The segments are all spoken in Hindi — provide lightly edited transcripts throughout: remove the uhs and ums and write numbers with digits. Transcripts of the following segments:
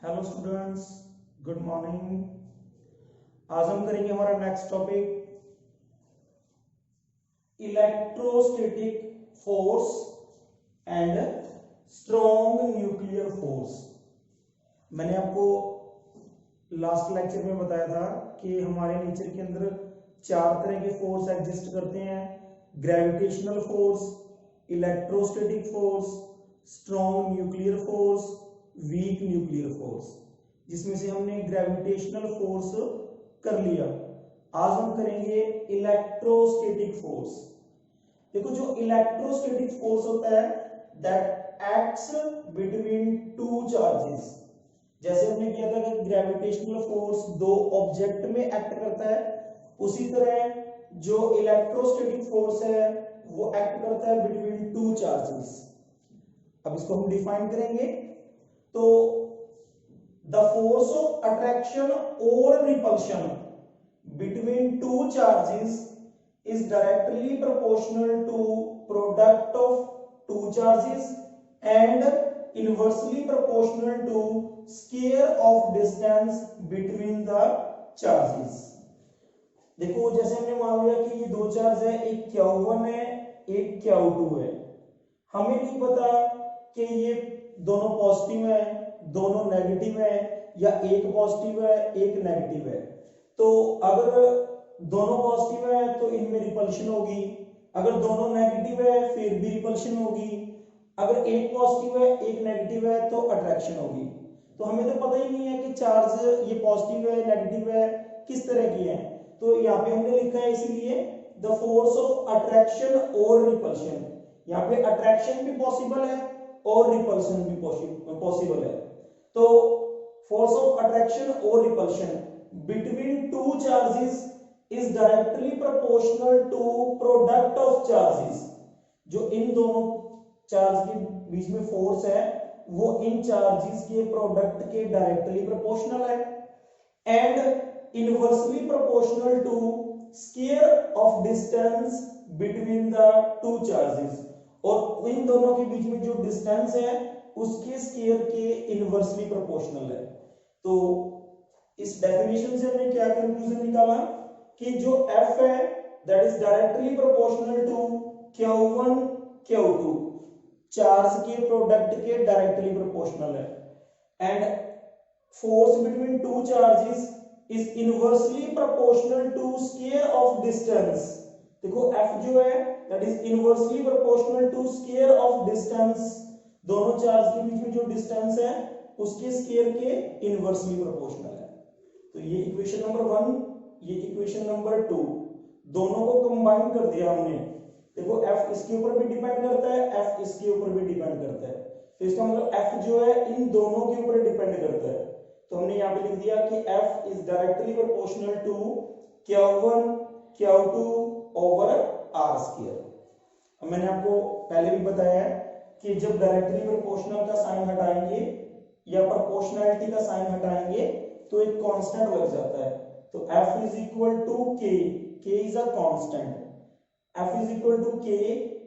Hello students, good morning. आज हम करेंगे हमारा next topic electrostatic force and strong nuclear force. मैंने आपको लास्ट लेक्चर में बताया था कि हमारे नेचर के अंदर चार तरह के फोर्स एग्जिस्ट करते हैं: gravitational force, electrostatic force, strong nuclear force, weak nuclear force. जिसमें से हमने ग्रेविटेशनल फोर्स कर लिया। आज हम करेंगे इलेक्ट्रोस्टैटिक फोर्स। देखो, जो इलेक्ट्रोस्टैटिक फोर्स होता है that acts between two charges. जैसे हमने किया था कि ग्रेविटेशनल फोर्स दो ऑब्जेक्ट में एक्ट करता है, उसी तरह जो इलेक्ट्रोस्टैटिक फोर्स है वो एक्ट करता है बिटवीन टू चार्जेस। अब इसको हम डिफाइन करेंगे। तो द फोर्स ऑफ अट्रैक्शन और repulsion between two charges is directly proportional to product of two charges and inversely proportional to square of distance between the charges। देखो, जैसे हमने मान लिया कि ये दो चार्ज है, एक Q1 है, एक Q2 है। हमें नहीं पता कि ये दोनों पॉजिटिव है, दोनों नेगेटिव है, या एक पॉजिटिव है एक नेगेटिव है। तो अगर दोनों पॉजिटिव है तो इनमें रिपल्शन होगी, अगर दोनों नेगेटिव है फिर भी रिपल्शन होगी, अगर एक पॉजिटिव है एक नेगेटिव है तो अट्रैक्शन होगी। तो हमें तो पता ही नहीं है कि चार्ज ये पॉजिटिव है नेगेटिव है किस तरह की है। तो यहाँ पे हमने लिखा है इसीलिए द फोर्स ऑफ अट्रैक्शन और रिपल्शन। यहाँ पे अट्रैक्शन भी पॉसिबल है और रिपल्शन भी पॉसिबल है। तो फोर्स ऑफ अट्रैक्शन और repulsion between two charges is directly proportional to product of charges। जो इन दोनों चार्ज के बीच में फोर्स है वो इन चार्जेस के प्रोडक्ट के डायरेक्टली प्रोपोर्शनल है and inversely proportional to square of distance between the two charges. और इन दोनों के बीच में जो डिस्टेंस है उसके स्क्वायर के इनवर्सली प्रोपोर्शनल है। तो इस डेफिनेशन से हमने क्या कंक्लूजन निकाला कि जो F है that is directly proportional to Q1 Q2, charge के प्रोडक्ट के डायरेक्टली प्रोपोर्शनल है and force between two charges is inversely proportional to square of distance. देखो F जो है that is inversely proportional to square of distance. दोनों चार्ज के बीच में जो डिस्टेंस है उसके स्क्वायर के इनवर्सली प्रोपोर्शनल है। तो ये इक्वेशन नंबर 1, ये इक्वेशन नंबर 2, दोनों को कंबाइन कर दिया हमने। देखो F इसके ऊपर भी डिपेंड करता है, F इसके ऊपर भी डिपेंड करता है। तो इसका मतलब F जो है इन दोनों के ऊपर डिपेंड करता है। तो हमने यहाँ पे लिख दिया कि F is directly proportional to Q1 Q2 over R square. अब मैंने आपको पहले भी बताया है कि जब डायरेक्टली प्रोपोर्शनल का साइन हटाएंगे या प्रोपोर्शनैलिटी का साइन हटाएंगे तो एक कांस्टेंट लग जाता है। तो F is equal to K, K is a constant, F is equal to K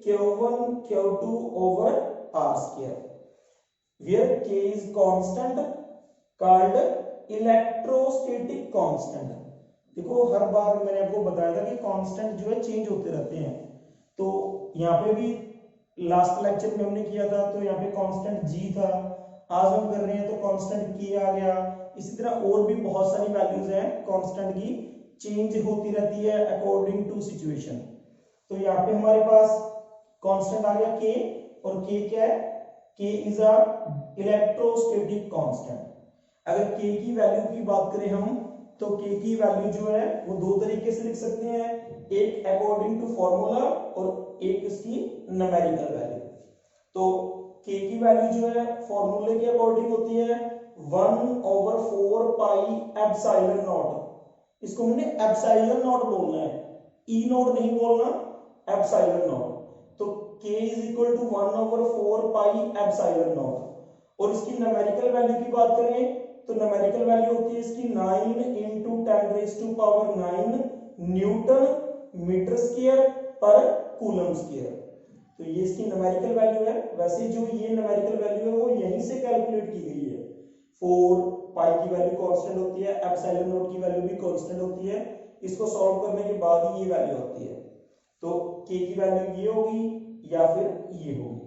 Q1 Q2 over R square, where K is constant called electrostatic constant। देखो, हर बार मैंने आपको बताया था कि कांस्टेंट जो है चेंज होते रहते हैं। तो यहाँ पे भी लास्ट लेक्चर में हमने किया था तो यहाँ पे कांस्टेंट G था, आज हम कर रहे हैं तो कांस्टेंट K आ गया। इसी तरह और भी बहुत सारी वैल्यूज हैं कांस्टेंट की, चेंज होती रहती है अकॉर्डिंग टू सिचुएशन। तो यहाँ पे हमारे पास कांस्टेंट आ गया K, और K क्या है? K is a electrostatic constant. अगर K की वैल्यू की बात करें हम तो K की वैल्यू जो है वो दो तरीके से लिख सकते हैं, एक अकॉर्डिंग टू फॉर्मूला और एक इसकी न्यूमेरिकल वैल्यू। तो K की वैल्यू जो है फॉर्मूले के अकॉर्डिंग होती है 1/4 पाई एप्सिलॉन नॉट। इसको हमने एप्सिलॉन नॉट बोलना है, ई नॉट नहीं बोलना, एप्सिलॉन नॉट। तो K is equal to 1/4 pi epsilon not. और इसकी न्यूमेरिकल वैल्यू की बात करें तो न्यूमेरिकल वैल्यू होती है इसकी 9 × 10⁹ न्यूटन मीटर स्क्वायर पर कूलम स्क्वायर। तो ये इसकी न्यूमेरिकल वैल्यू है। वैसे जो ये न्यूमेरिकल वैल्यू है वो यहीं से कैलकुलेट की गई है। 4 की वैल्यू कांस्टेंट होती है, एप्सिलॉन नॉट की वैल्यू भी कांस्टेंट होती है। इसको सॉल्व करने के बाद ही ये वैल्यू आती है। तो के की वैल्यू ये होगी या फिर ये होगी।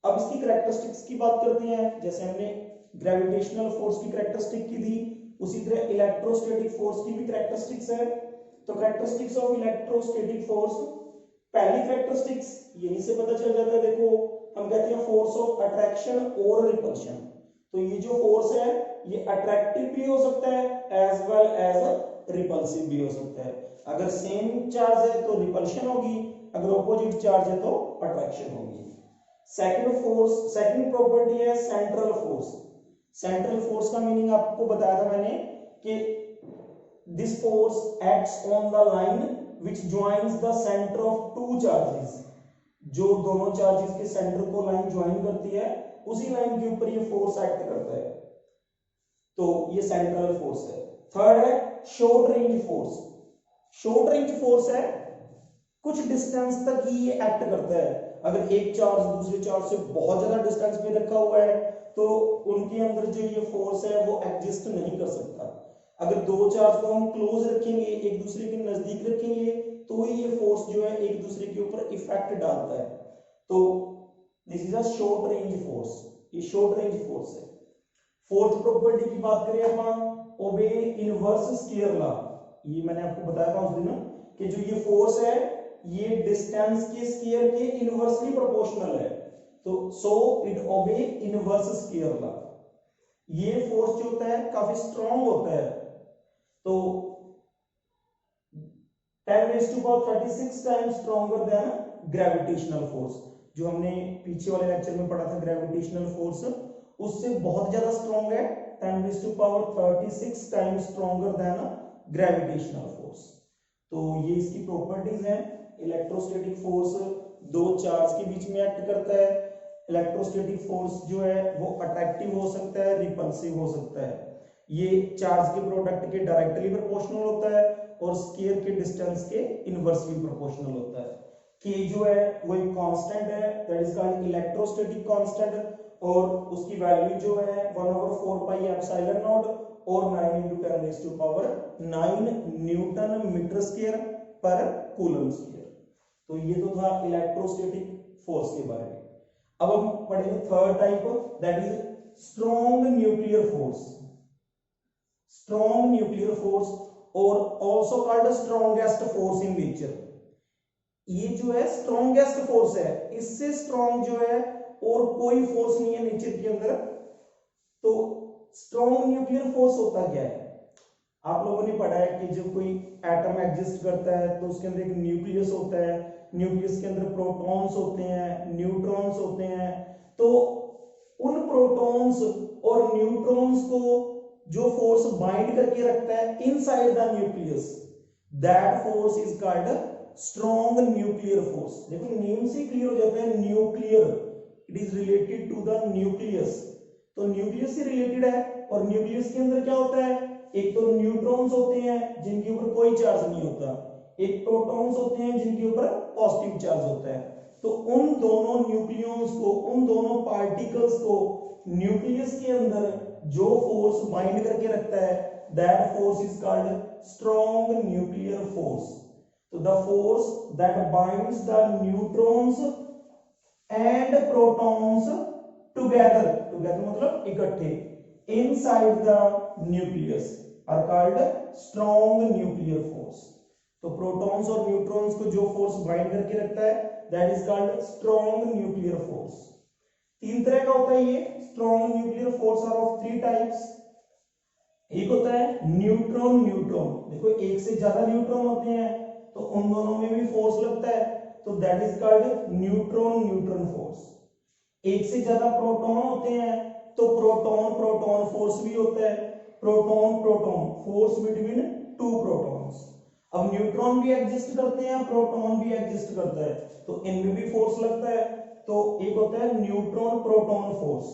अब इसकी कैरेक्टरिस्टिक्स की बात करते हैं। जैसे हमने ग्रेविटेशनल फोर्स की कैरेक्टरिस्टिक की थी, उसी तरह इलेक्ट्रोस्टैटिक फोर्स की भी कैरेक्टरिस्टिक्स है। तो कैरेक्टरिस्टिक्स ऑफ इलेक्ट्रोस्टैटिक फोर्स, पहली कैरेक्टरिस्टिक्स यहीं से पता चल जाता है। देखो हम कहते हैं फोर्स ऑफ अट्रैक्शन और रिपल्शन। तो ये जो फोर्स है ये अट्रैक्टिव भी हो सकता है एज वेल एज रिपल्सिव भी हो सकता है। अगर सेम चार्ज है तो रिपल्शन होगी, अगर ऑपोजिट चार्ज है तो अट्रैक्शन होगी। सेकंड प्रॉपर्टी है सेंट्रल फोर्स। सेंट्रल फोर्स का मीनिंग आपको बताया था मैंने कि this force acts on the line which joins the center of two charges। जो दोनों चार्जेस के सेंटर को लाइन ज्वाइन करती है, उसी लाइन के ऊपर ये फोर्स एक्ट करता है, तो ये सेंट्रल फोर्स है। थर्ड है short range force. Short range force है कुछ डिस्टेंस तक ही ये एक्ट करता है। अगर एक चार्ज दूसरे चार्ज से बहुत ज्यादा डिस्टेंस पे रखा हुआ है तो उनके अंदर जो ये फोर्स है वो एग्जिस्ट नहीं कर सकता। अगर दो चार्ज को हम क्लोज रखेंगे, एक दूसरे के नजदीक रखेंगे, तो ये फोर्स जो है एक दूसरे के ऊपर इफेक्ट डालता है। तो this is a short range force, ये शॉर्ट रेंज फोर्स है। फोर्थ प्रॉपर्टी की बात करें अपन, ओबे इनवर्स स्केयर लॉ। ये मैंने आपको बताया था उस दिन कि जो ये फोर्स है ये डिस्टेंस के स्केयर के इनवर्सली प्रोपोर्शनल है। तो so it obeys inverse square law. ये फोर्स जो होता है काफी स्ट्रॉन्ग होता है। तो 10⁻36 times stronger than gravitational force. जो हमने पीछे वाले लेक्चर में पढ़ा था ग्रेविटेशनल फोर्स, उससे बहुत ज्यादा स्ट्रॉन्ग है। 10⁻36 times stronger than gravitational force. तो ये इसकी प्रॉपर्टीज हैं। इलेक्ट्रोस्टैटिक फोर्स दो चार्ज के बीच में एक्ट करता है। इलेक्ट्रोस्टैटिक फोर्स जो है वो अट्रैक्टिव हो सकता है, रिपल्सिव हो सकता है। ये चार्ज के प्रोडक्ट के डायरेक्टली प्रोपोर्शनल होता है और स्केयर के डिस्टेंस के इनवर्सली प्रोपोर्शनल होता है। के जो है वो एक कांस्टेंट है, that is called electrostatic constant, और उसकी वैल्यू जो है 1/4 एप्सिलॉन नॉट और 9 × 10⁻9 न्यूटन मीटर स्क्वायर पर कूलम स्क्वायर। तो ये तो था इलेक्ट्रोस्टैटिक फोर्स के बारे में। अब हम पढ़ेंगे third type, that is strong nuclear force. Strong nuclear force और also called strongest force in nature. ये जो है स्ट्रॉन्गेस्ट फोर्स है, इससे स्ट्रॉन्ग जो है और कोई फोर्स नहीं है नेचर के अंदर। तो स्ट्रॉन्ग न्यूक्लियर फोर्स होता क्या है? आप लोगों ने पढ़ा है कि जब कोई एटम एग्जिस्ट करता है तो उसके अंदर एक न्यूक्लियस होता है, न्यूक्लियस के अंदर प्रोटॉन्स होते हैं, न्यूट्रॉन्स होते हैं। तो उन प्रोटॉन्स और न्यूट्रॉन्स को जो फोर्स बाइंड करके रखता है inside the nucleus, that force is called strong nuclear force. देखो नेम से क्लियर हो जाता है, nuclear, it is related to the nucleus. तो न्यूक्लियस से रिलेटेड है। और न्यूक्लियस के अंदर क्या होता है? एक तो न्यूट्रॉन्स होते हैं जिनके ऊपर कोई चार्ज नहीं होता, एक प्रोटॉन्स होते हैं जिनके ऊपर पॉजिटिव चार्ज होता है। तो उन दोनों न्यूक्लियॉन्स को, उन दोनों पार्टिकल्स को न्यूक्लियस के अंदर जो फोर्स बाइंड करके रखता है, that force is called strong nuclear force. तो the force that binds the neutrons and protons together, together मतलब इकट्ठे, inside the nucleus are called strong nuclear force. तो प्रोटॉन्स और न्यूट्रॉन्स को जो फोर्स बाइंड करके रखता है, that is called strong nuclear force. तीन तरह का होता है ये strong nuclear force, are of 3 types. एक होता है न्यूट्रॉन न्यूट्रॉन। देखो एक से ज्यादा न्यूट्रॉन होते हैं तो उन दोनों में भी फोर्स लगता है, तो that is called neutron neutron force. एक से ज्यादा प्रोटॉन होते हैं तो प्रोटॉन प्रोटॉन फोर्स भी होता है, proton proton force between 2 protons. अब न्यूट्रॉन भी एग्जिस्ट करते हैं, प्रोटॉन भी एग्जिस्ट करता है, तो इनमें भी फोर्स लगता है। तो एक होता है न्यूट्रॉन प्रोटॉन फोर्स,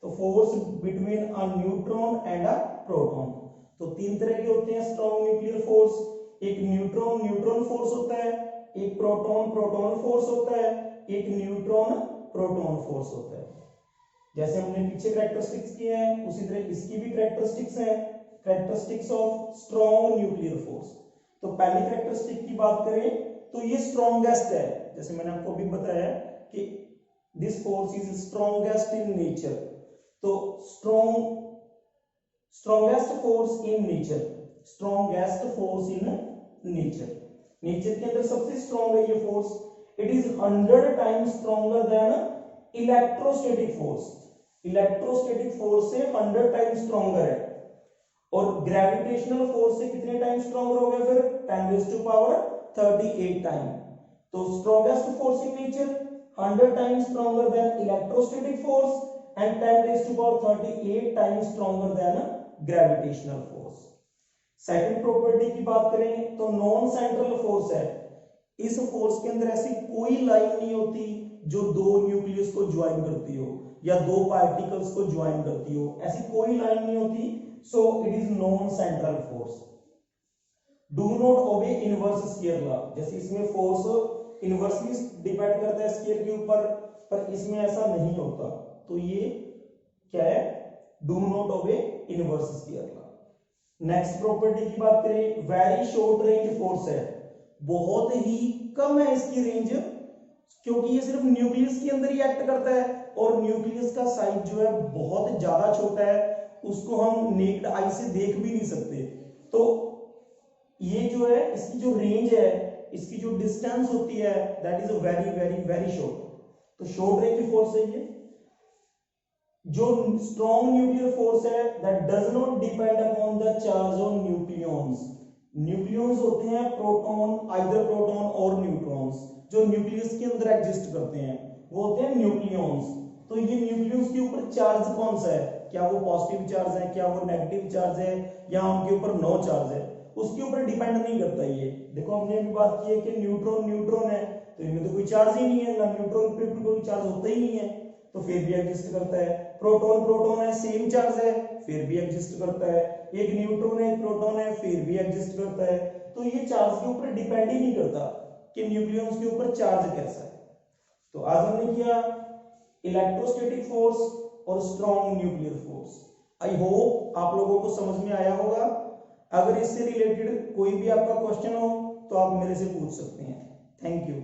तो force between a neutron and a proton. तो 3 तरह के होते हैं स्ट्रॉन्ग न्यूक्लियर फोर्स। एक न्यूट्रॉन न्यूट्रॉन फोर्स होता है, एक प्रोटॉन प्रोटॉन फोर्स होता है, एक न्यूट्रॉन प्रोटॉन फोर्स होता है। जैसे हमने पीछे कैरेक्टरिस्टिक्स किए हैं उसी तरह इसकी भी कैरेक्टरिस्टिक्स हैं, characteristics of strong nuclear force. तो पहली कैरेक्टरिस्टिक की बात करें तो ये स्ट्रॉन्गेस्ट है, जैसे मैंने आपको अभी बताया कि this force is strongest in nature. तो strongest force in nature, strongest force in nature, nature के अंदर सबसे स्ट्रॉन्ग है ये force. It is 100 times stronger than electrostatic force, electrostatic force से 100 टाइम्स स्ट्रॉन्गर है। और ग्रेविटेशनल फोर्स से कितने टाइम स्ट्रॉन्गर हो गया फिर 10⁻38 टाइम। तो strongest force in nature 100 times stronger than electrostatic force and 10⁻38 times stronger than gravitational force. Second property की बात करें तो नॉन सेंट्रल फोर्स है। इस फोर्स के अंदर ऐसी कोई लाइन नहीं होती जो दो न्यूक्लियस को ज्वाइन करती हो या दो पार्टिकल्स को ज्वाइन करती हो, ऐसी कोई लाइन नहीं होती। So it is non-central force. Do not obey inverse square law. जैसे इसमें फोर्स इनवर्सली डिपेंड करता है स्क्वायर के ऊपर, पर इसमें ऐसा नहीं होता। तो ये क्या है? Do not obey inverse square law. Next property की बात करें, वेरी शॉर्ट रेंज फोर्स है, बहुत ही कम है इसकी रेंज, क्योंकि ये सिर्फ न्यूक्लियस के अंदर ही एक्ट करता है और न्यूक्लियस का साइज जो है बहुत ज्यादा छोटा है, उसको हम नेक्ड आई से देख भी नहीं सकते। तो ये जो है इसकी जो रेंज है, इसकी जो डिस्टेंस होती है that is very very very short. तो शॉर्ट रेंज फोर्स है ये। जो स्ट्रॉन्ग न्यूक्लियर फोर्स है that does not depend upon the charge on nucleons. Nucleons होते हैं प्रोटॉन, आइदर प्रोटॉन और न्यूट्रॉन्स, जो न्यूक्लियस के अंदर एग्जिस्ट करते हैं वो होते हैं न्यूक्लियॉन्स। तो ये न्यूक्लियस के ऊपर चार्ज कौन सा है, क्या वो पॉजिटिव चार्ज है, क्या वो नेगेटिव चार्ज है, या उनके ऊपर नो चार्ज है, उसके ऊपर डिपेंड नहीं करता ये। देखो हमने भी बात की है कि न्यूट्रॉन न्यूट्रॉन है तो इनमें तो कोई चार्ज ही नहीं है, ना न्यूट्रॉन पे कोई चार्ज होता ही नहीं है, तो फिर भी एग्जिस्ट करता है। प्रोटॉन प्रोटॉन है, सेम चार्ज है, फिर भी एग्जिस्ट करता है। एक न्यूट्रॉन है, एक प्रोटॉन है, फिर भी एग्जिस्ट करता है। तो ये चार्ज के ऊपर डिपेंड ही नहीं करता कि न्यूक्लियॉन्स के ऊपर चार्ज कैसा है। तो आज हमने किया इलेक्ट्रोस्टैटिक फोर्स और strong nuclear force. I hope आप लोगों को समझ में आया होगा। अगर इससे रिलेटेड कोई भी आपका क्वेश्चन हो तो आप मेरे से पूछ सकते हैं। Thank you.